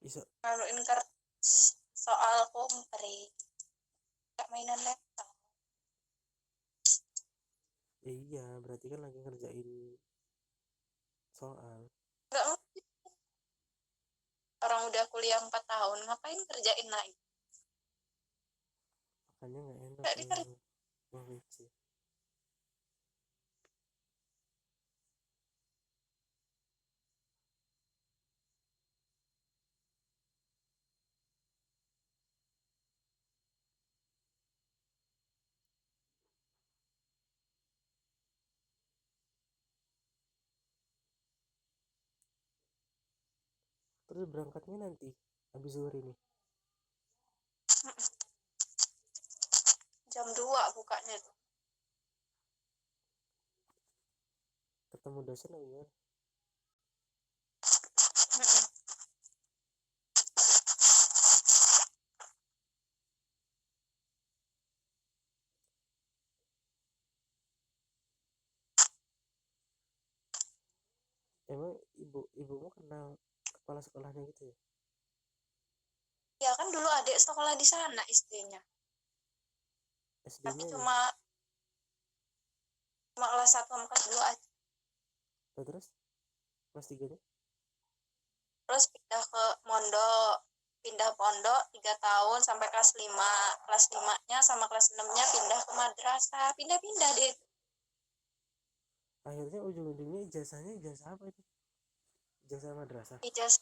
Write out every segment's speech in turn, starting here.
iso ngaluin kertas soal kompre gak mainan laptop. iya berarti kan lagi ngerjain soal. Gak mungkin orang udah kuliah 4 tahun ngapain kerjain lagi. Makanya nggak enak Gak kalau dikerjain. nge-VC. Terus berangkatnya nanti habis zuhur ini Jam 2 bukanya tuh. ketemu dosen apa gimana? Emang ibumu kenal kepala sekolahnya gitu ya? Ya kan dulu adik sekolah di sana SD-nya. Tapi SD-nya cuma kelas 1 sama kelas 2 aja. terus kelas 3-nya Terus pindah pondok 3 tahun sampai kelas 5. Kelas 5-nya sama kelas 6-nya pindah ke madrasah. Pindah-pindah deh. akhirnya ujung-ujungnya ijazahnya ijazah apa itu? Ijazah madrasah. Ijazah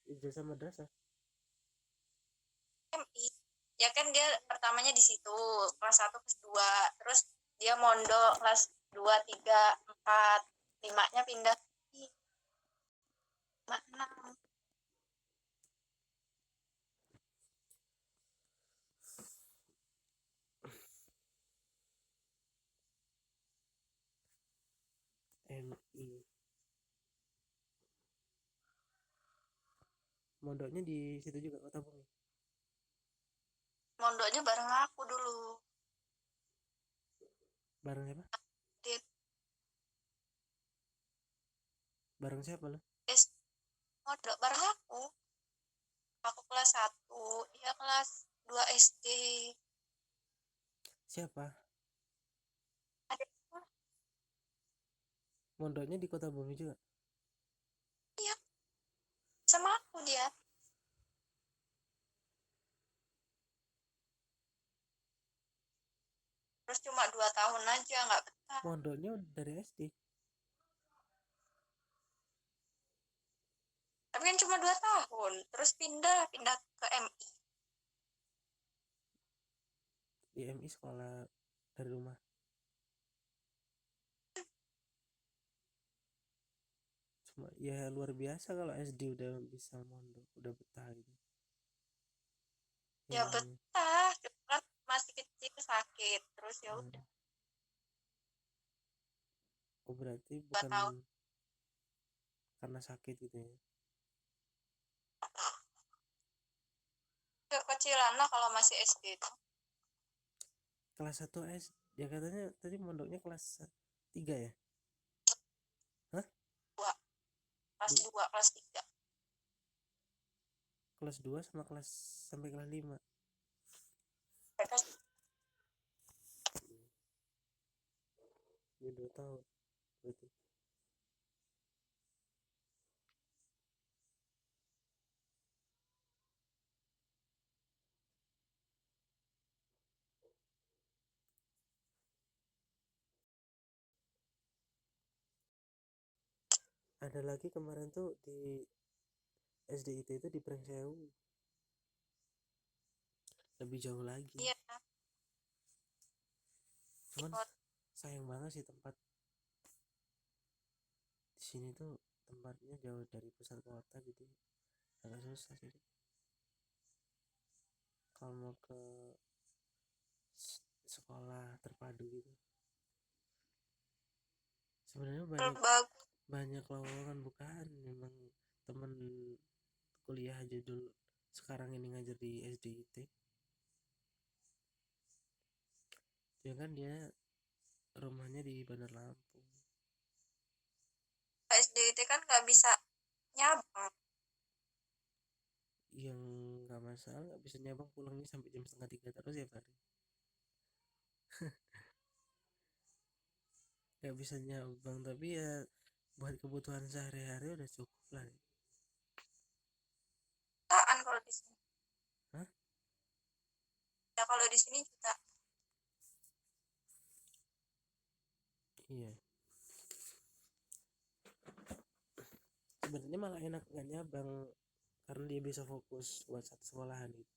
Ijazah madrasah. MI. Ya kan dia pertamanya di situ, kelas 1 kelas 2. Terus dia mondok kelas 2 3 4 5-nya pindah di 6. MI mondoknya di situ juga Kota Bumi. Mondoknya bareng aku dulu. Bareng siapa? Di Bareng siapa lo? mondok bareng aku. Aku kelas 1, dia kelas 2 SD. Siapa? Ada Mondoknya di Kota Bumi juga. iya sama aku dia. Terus cuma 2 tahun aja nggak betah. Mondoknya dari SD. Tapi kan cuma 2 tahun. Terus pindah ke MI. Di MI sekolah dari rumah. Cuma ya luar biasa kalau SD udah bisa mondok, udah betah gitu. Ya Iya. betah. Cuma kan masih kecil sakit. Terus ya Hmm. udah Oh berarti 2 bukan tahun. karena sakit gitu ya? Kekecilan lah kalau masih SD itu. Kelas 1 SD. Ya katanya tadi mondoknya kelas 3 ya? Hah? 2. Kelas 2, kelas 3. Kelas 2 sama kelas sampai kelas 5. Kelas Ya 2 tahun berarti. Ada lagi kemarin tuh di SDIT itu di Prengsewu. Lebih jauh lagi. iya. Cuman sayang banget sih tempat di sini tuh tempatnya jauh dari pusat kota jadi agak susah sih kalau mau ke sekolah terpadu gitu. Sebenarnya Bagus. banyak lowongan bukan memang temen kuliah aja dulu sekarang ini ngajar di SDIT ya kan dia rumahnya di Bandar Lampung. SD itu kan nggak bisa nyabang. Yang nggak masalah, nggak bisa nyabang pulangnya sampai jam 2:30 terus ya Fari. Nggak bisa nyabang, tapi ya buat kebutuhan sehari-hari udah cukup lah. Jutaan kalau di sini. Hah? Ya kalau di sini juta. Iya, sebenarnya malah enak nggak nyabang karena dia bisa fokus buat satu sekolahan gitu.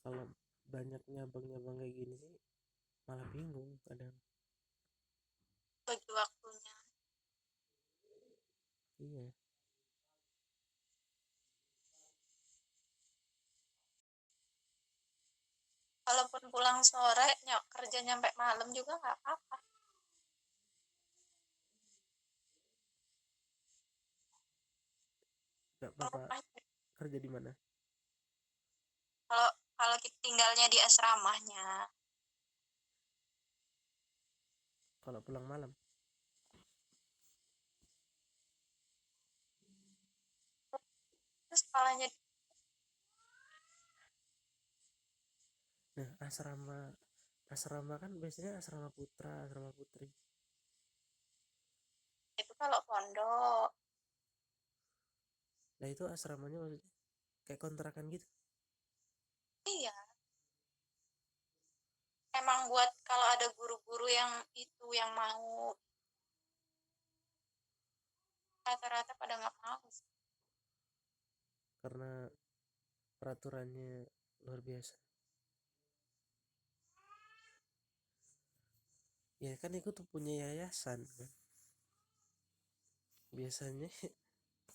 Kalau banyak nyabang-nyabang kayak gini sih malah bingung kadang. Bagi waktunya. Iya, Kalaupun pulang sore kerja nyampe malam juga nggak apa-apa. nggak apa-apa. Rumahnya. Kerja di mana? Kalau kalau kita tinggalnya di asramanya, Kalau pulang malam? terus kepalanya Nah, asrama asrama kan biasanya asrama putra, asrama putri. itu kalau pondok. Nah, itu asramanya maksudnya kayak kontrakan gitu. Iya, emang buat kalau ada guru-guru yang itu yang mau, rata-rata pada nggak mau sih. Karena peraturannya luar biasa. Ya kan itu tuh punya yayasan kan. Biasanya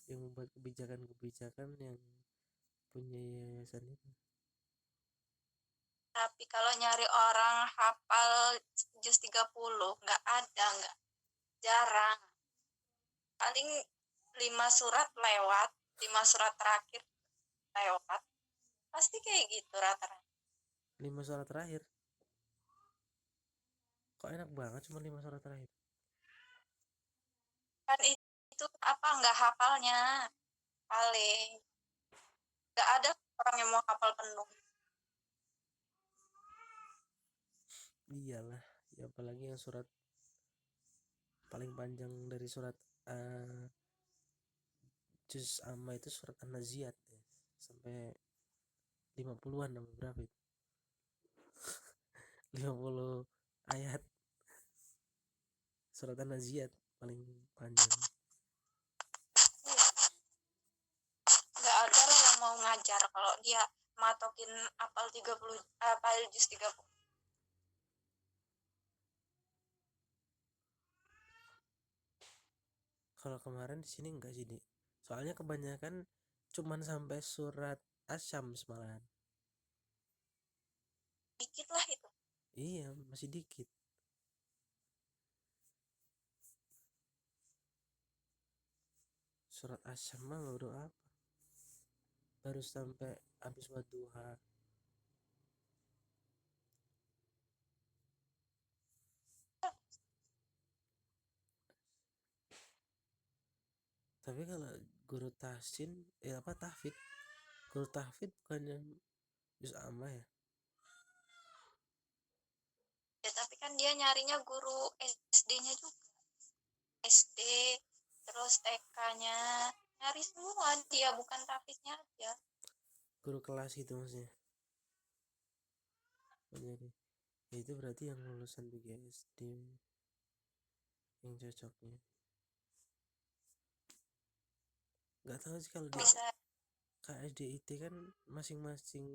yang membuat kebijakan-kebijakan yang punya yayasan itu. Tapi kalau nyari orang hafal juz 30 nggak ada, nggak, jarang. Paling 5 surat lewat, 5 surat terakhir lewat. Pasti kayak gitu rata-rata. 5 surat terakhir. Kok enak banget cuma 5 surat terakhir. Kan itu apa nggak hafalnya, paling nggak ada orang yang mau hafal penuh. Iyalah, ya apalagi yang surat paling panjang dari surat juz amma itu surat an-naziat ya. Sampai 50-an apa berapa itu? 50 ayat surat an-naziat paling panjang. Nggak ada lah yang mau ngajar kalau dia matokin apal 30, apal juz 30. Kalau kemarin di sini enggak sih, Dik. Soalnya kebanyakan cuman sampai surat Asyams malahan. Dikit lah itu. Iya, masih dikit. Surat Asyam mah baru apa? Baru sampai habis duha. Tapi kalau guru tahsin, apa tahfidz? Guru tahfidz bukannya juz amma ya? Ya tapi kan dia nyarinya guru SD-nya juga. SD, terus TK-nya, nyari semua dia, bukan tahfidz-nya aja. Guru kelas itu maksudnya. Jadi, ya itu berarti yang lulusan BGSD yang cocoknya. Nggak tahu sih kalau di Bisa. KSDIT kan masing-masing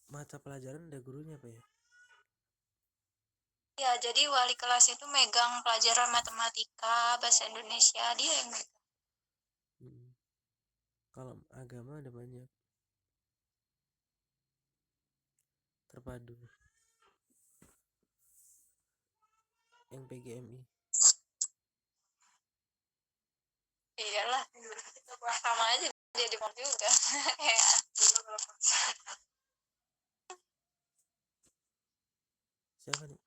mata pelajaran ada gurunya apa ya? Ya, jadi wali kelas itu megang pelajaran matematika, bahasa Indonesia, dia yang megang. Hmm. Kalau agama ada banyak terpadu yang PGMI. Iyalah, sama aja dia di mall juga. Kayak Siapa nih?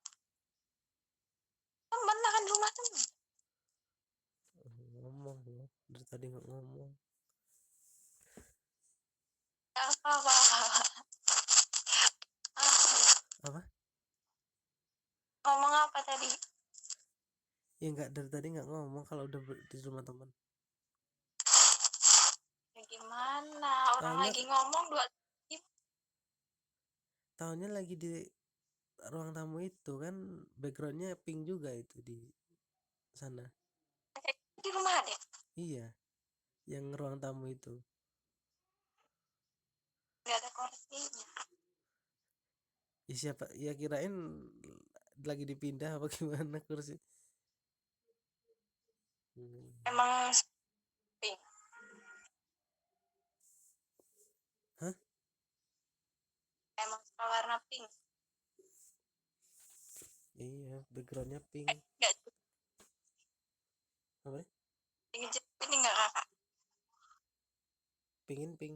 temen lah kan, rumah temen. Ngomong lo dari tadi nggak ngomong. Apa? Apa? Ngomong apa tadi? Ya nggak, dari tadi nggak ngomong kalau udah di rumah teman. Ya gimana? Orang Tahunya lagi ngomong dua. tahunya lagi di ruang tamu itu kan, backgroundnya pink juga itu di sana. Di rumah deh. Iya, yang ruang tamu itu. Nggak ada kursinya. Ya siapa ya, kirain lagi dipindah apa gimana kursi. Emang pink. Hah? Emang suka warna pink. Iya, backgroundnya pink. Nggak Apa? ini nggak kakak? Pingin pink.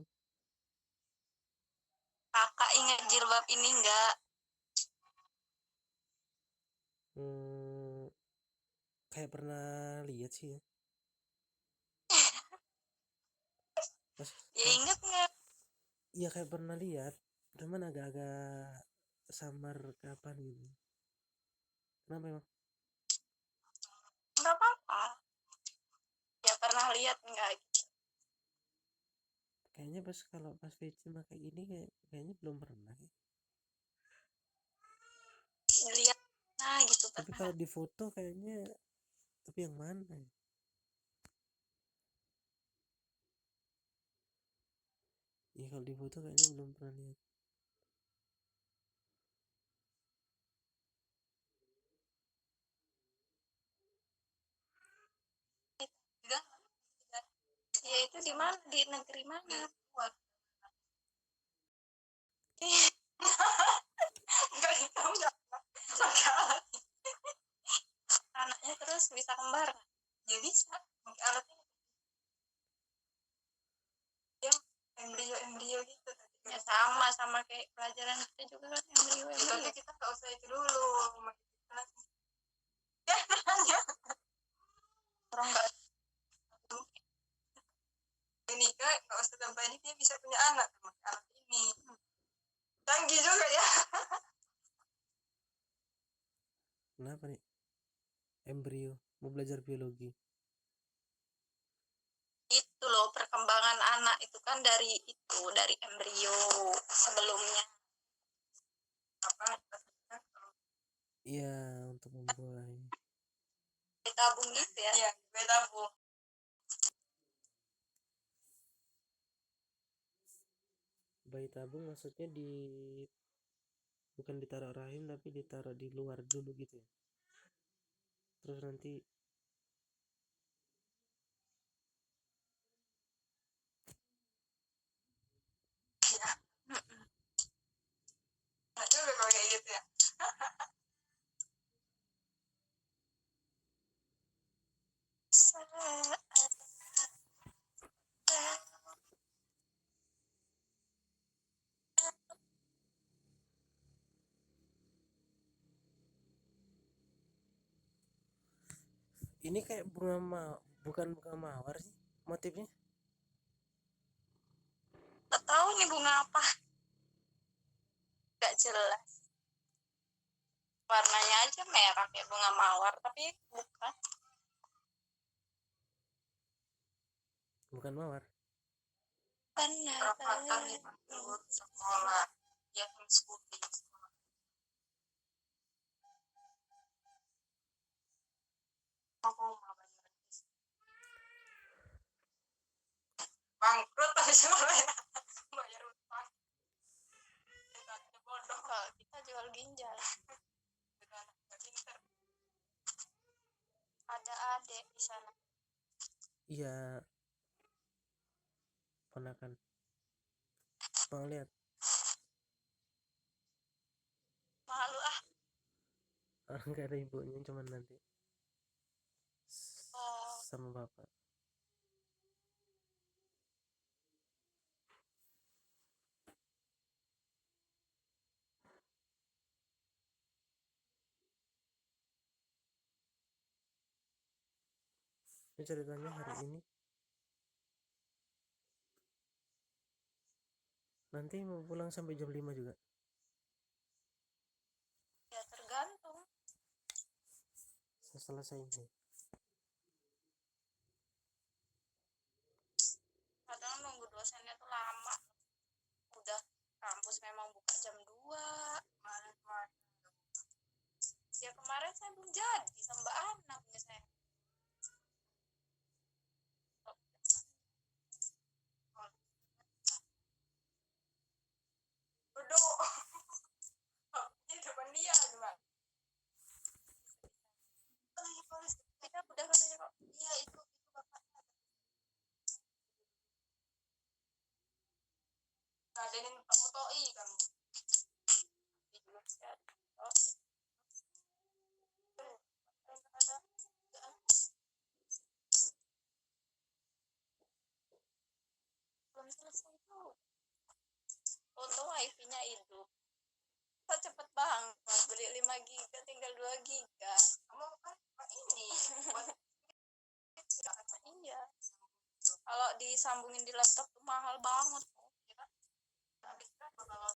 Kakak ingat jilbab ini nggak? Kayak pernah lihat sih ya. Pas, Ya ingat nggak? iya kayak pernah lihat, cuman agak-agak samar kapan gitu. Kenapa emang? Nggak apa-apa. Ya pernah lihat nggak? Kayaknya kalau pas VC pakai gini kayaknya belum pernah ya. Lihat nah gitu Tapi pernah. kalau di foto kayaknya, tapi yang mana ya? Iya kalau di foto kayaknya belum pernah lihat. Nggak. Ya itu di mana? Di negeri mana? Nggak tahu nggak. Anaknya terus bisa kembar. Ya bisa. Alatnya yang embrio gitu. Ya sama kayak pelajaran kita juga kan embrio. Tapi kita nggak usah itu dulu. Orang nggak ini kan nggak usah sampai ini dia bisa punya anak sama anak ini. Canggih juga ya. Kenapa nih? Embrio, mau belajar biologi. Itu loh perkembangan anak itu kan dari embrio sebelumnya. Apa? Iya, untuk membuahi. Tabung gitu ya? Iya, tabung. Bayi tabung maksudnya bukan ditaruh rahim tapi ditaruh di luar dulu gitu ya. Terus nanti Iya. Nah, juga kalau kayak gitu ya. ini kayak bukan bunga mawar sih motifnya. Nggak tahu nih bunga apa. Nggak jelas. Warnanya aja merah kayak bunga mawar, tapi bukan. Bukan mawar. Benar. Sekolah. Ya, homeschooling. Bangkrut aja semuanya. Bayar utang. Bodoh. Kalau kita jual ginjal. Ada adik di sana. Iya, ponakan. Mau lihat? Malu ah. Nggak ada ibunya, cuman nanti Oh. sama bapak. Ini ceritanya hari ini nanti mau pulang sampai jam 5 juga. Ya tergantung. Selesai ini. Kadang nunggu dosennya tuh lama. Udah kampus memang buka jam 2. Ya kemarin saya belum jadi sama Mbak Ana punya saya. Duduk. Di depan dia gimana? Kita udah katanya kok. Iya itu bapaknya. Ngadenin kamu toi kamu. Di juga sehat. Oh. Belum selesai tuh. Untung wifi-nya hidup. Kok cepet banget beli 5 giga tinggal 2 giga. Kamu kan ini buat iya. Kalau disambungin di laptop tuh mahal banget. Habis berapa kalau